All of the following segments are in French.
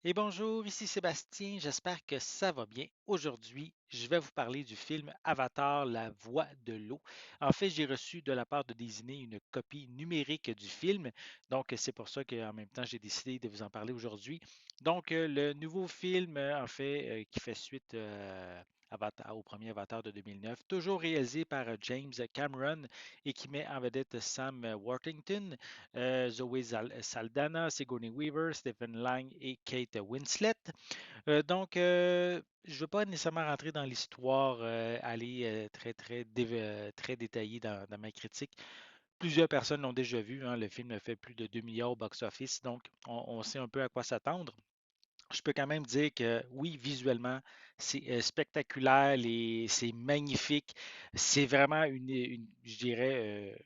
Et bonjour, ici Sébastien, j'espère que ça va bien. Aujourd'hui, je vais vous parler du film Avatar, la voix de l'eau. En fait, j'ai reçu de la part de Disney une copie numérique du film, donc c'est pour ça qu'en même temps, j'ai décidé de vous en parler aujourd'hui. Donc, le nouveau film, en fait, qui fait suite au premier Avatar de 2009, toujours réalisé par James Cameron et qui met en vedette Sam Worthington, Zoe Saldana, Sigourney Weaver, Stephen Lang et Kate Winslet. Je ne veux pas nécessairement rentrer dans l'histoire, aller très détaillé dans ma critique. Plusieurs personnes l'ont déjà vu, hein, le film a fait plus de 2 milliards au box-office, donc on sait un peu à quoi s'attendre. Je peux quand même dire que oui, visuellement, c'est spectaculaire, c'est magnifique. C'est vraiment je dirais,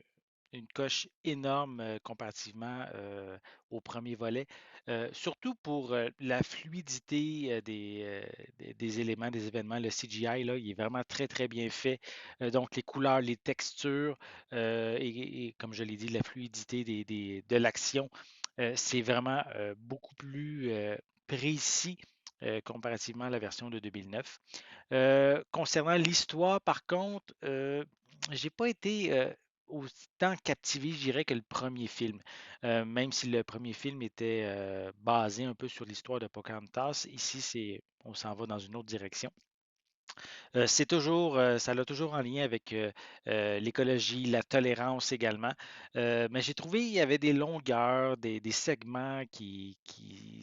une coche énorme comparativement au premier volet. Surtout pour la fluidité des éléments, des événements. Le CGI, là, il est vraiment très, très bien fait. Donc, les couleurs, les textures et comme je l'ai dit, la fluidité de l'action, c'est vraiment beaucoup plus précis comparativement à la version de 2009. Concernant l'histoire, par contre, j'ai pas été autant captivé, je dirais, que le premier film. Même si le premier film était basé un peu sur l'histoire de Pocahontas, ici, on s'en va dans une autre direction. Ça l'a toujours en lien avec l'écologie, la tolérance également. Mais j'ai trouvé qu'il y avait des longueurs, des segments qui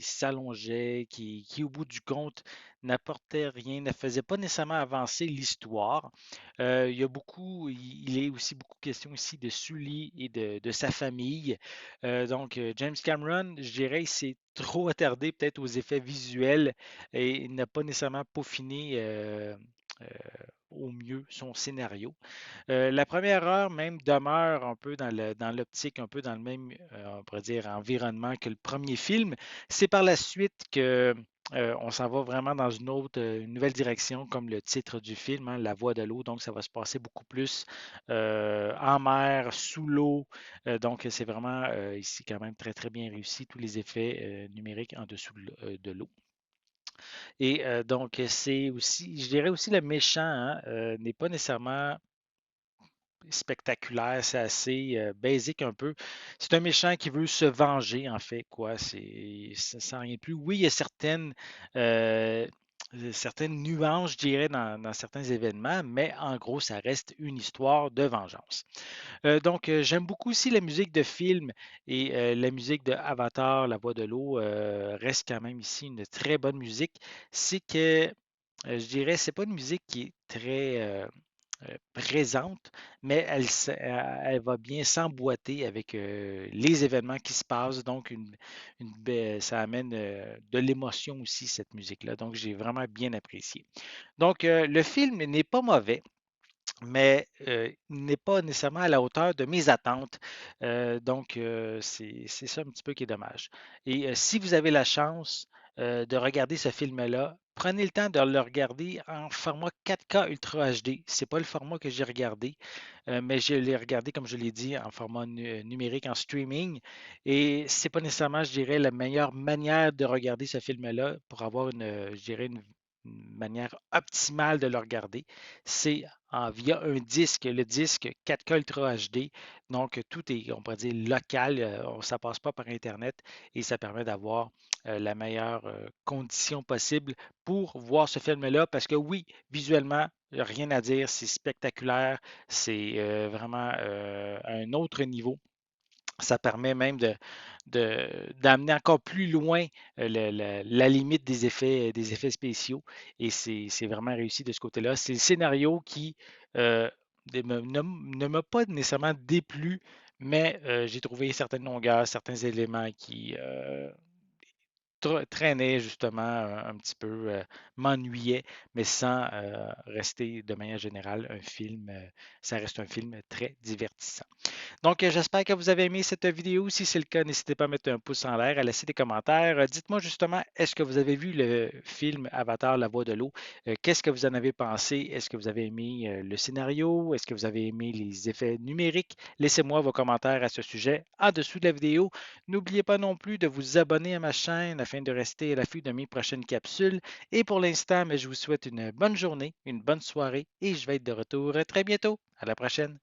s'allongeaient, qui, au bout du compte, n'apportaient rien, ne faisaient pas nécessairement avancer l'histoire. Il y a beaucoup, il est aussi beaucoup question ici de Sully et de sa famille. James Cameron, je dirais, il s'est trop attardé peut-être aux effets visuels et il n'a pas nécessairement peaufiné euh, au mieux son scénario. La première heure même demeure un peu dans l'optique, un peu dans le même, on pourrait dire, environnement que le premier film. C'est par la suite que on s'en va vraiment dans une nouvelle direction, comme le titre du film, hein, La Voix de l'eau. Donc, ça va se passer beaucoup plus en mer, sous l'eau. Donc, c'est vraiment ici quand même très, très bien réussi, tous les effets numériques en dessous de l'eau. C'est aussi, je dirais aussi le méchant hein, n'est pas nécessairement spectaculaire, c'est assez basique un peu. C'est un méchant qui veut se venger, en fait, quoi. C'est sans rien de plus. Oui, il y a euh, certaines nuances, je dirais, dans certains événements, mais en gros, ça reste une histoire de vengeance. J'aime beaucoup aussi la musique de film et la musique de Avatar, La Voix de l'eau, reste quand même ici une très bonne musique. C'est que, je dirais, c'est pas une musique qui est très présente, mais elle va bien s'emboîter avec les événements qui se passent. Ça amène de l'émotion aussi, cette musique-là. Donc, j'ai vraiment bien apprécié. Le film n'est pas mauvais mais n'est pas nécessairement à la hauteur de mes attentes. C'est ça un petit peu qui est dommage. Et si vous avez la chance de regarder ce film-là, prenez le temps de le regarder en format 4K Ultra HD. C'est pas le format que j'ai regardé, mais je l'ai regardé, comme je l'ai dit, en format numérique, en streaming. Et c'est pas nécessairement, je dirais, la meilleure manière de regarder ce film-là pour avoir je dirais, une manière optimale de le regarder. C'est via un disque, le disque 4K Ultra HD. Donc, tout est, on pourrait dire, local. Ça ne passe pas par Internet et ça permet d'avoir la meilleure condition possible pour voir ce film-là. Parce que oui, visuellement, rien à dire, c'est spectaculaire, c'est vraiment un autre niveau. Ça permet même d'amener encore plus loin la limite des effets spéciaux. Et c'est vraiment réussi de ce côté-là. C'est le scénario qui euh, ne m'a pas nécessairement déplu, mais j'ai trouvé certaines longueurs, certains éléments qui traînaient justement un petit peu, m'ennuyaient, mais sans rester de manière générale un film. Ça reste un film très divertissant. Donc, j'espère que vous avez aimé cette vidéo. Si c'est le cas, n'hésitez pas à mettre un pouce en l'air, à laisser des commentaires. Dites-moi justement, est-ce que vous avez vu le film Avatar, la voix de l'eau? Qu'est-ce que vous en avez pensé? Est-ce que vous avez aimé le scénario? Est-ce que vous avez aimé les effets numériques? Laissez-moi vos commentaires à ce sujet en dessous de la vidéo. N'oubliez pas non plus de vous abonner à ma chaîne afin de rester à l'affût de mes prochaines capsules. Et pour l'instant, je vous souhaite une bonne journée, une bonne soirée et je vais être de retour très bientôt. À la prochaine.